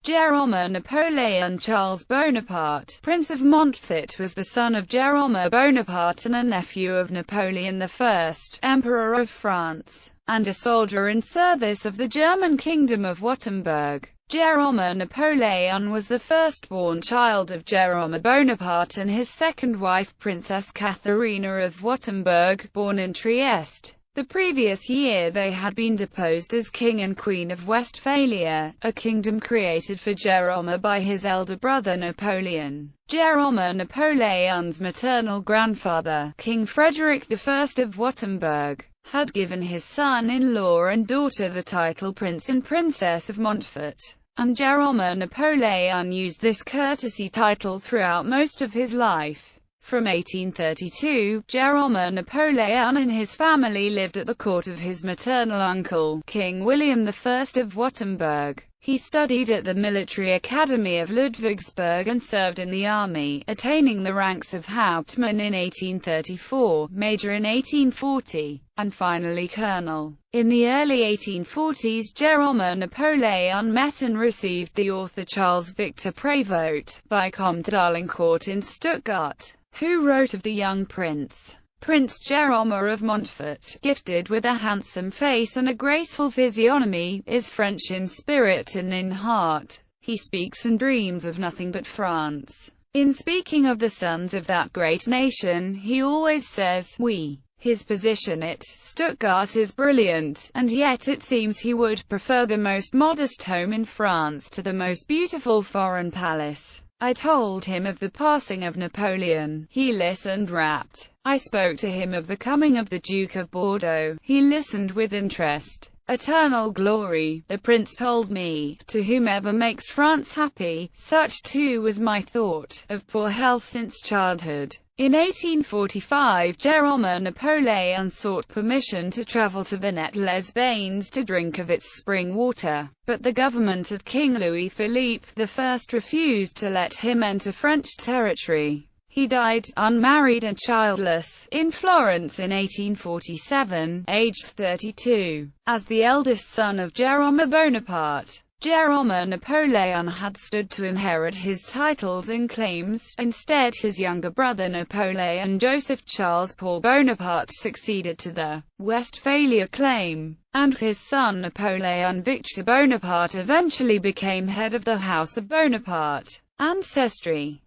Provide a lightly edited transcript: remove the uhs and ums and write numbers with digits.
Jérôme Napoléon Charles Bonaparte, Prince of Montfort, was the son of Jérôme Bonaparte and a nephew of Napoleon I, Emperor of France, and a soldier in service of the German Kingdom of Württemberg. Jérôme Napoléon was the firstborn child of Jérôme Bonaparte and his second wife Princess Katharina of Württemberg, born in Trieste. The previous year they had been deposed as King and Queen of Westphalia, a kingdom created for Jérôme by his elder brother Napoleon. Jérôme Napoléon's maternal grandfather, King Frederick I of Württemberg, had given his son-in-law and daughter the title Prince and Princess of Montfort, and Jérôme Napoléon used this courtesy title throughout most of his life. From 1832, Jérôme Napoléon and his family lived at the court of his maternal uncle, King William I of Württemberg. He studied at the Military Academy of Ludwigsburg and served in the army, attaining the ranks of Hauptmann in 1834, Major in 1840, and finally Colonel. In the early 1840s, Jérôme Napoléon met and received the author Charles Victor Prévost, Vicomte d'Arlincourt in Stuttgart, who wrote of the young prince. Prince Jérôme of Montfort, gifted with a handsome face and a graceful physiognomy, is French in spirit and in heart. He speaks and dreams of nothing but France. In speaking of the sons of that great nation, he always says, "we." His position at Stuttgart is brilliant, and yet it seems he would prefer the most modest home in France to the most beautiful foreign palace. I told him of the passing of Napoleon. He listened rapt. I spoke to him of the coming of the Duke of Bordeaux. He listened with interest. Eternal glory, the prince told me, to whomever makes France happy. Such too was my thought, of poor health since childhood. In 1845, Jérôme Napoléon sought permission to travel to Venette-les-Bains to drink of its spring water, but the government of King Louis-Philippe I refused to let him enter French territory. He died, unmarried and childless, in Florence in 1847, aged 32. As the eldest son of Jérôme Bonaparte, Jérôme Napoléon had stood to inherit his titles and claims. Instead, his younger brother Napoleon Joseph Charles Paul Bonaparte succeeded to the Westphalia claim, and his son Napoleon Victor Bonaparte eventually became head of the House of Bonaparte. Ancestry.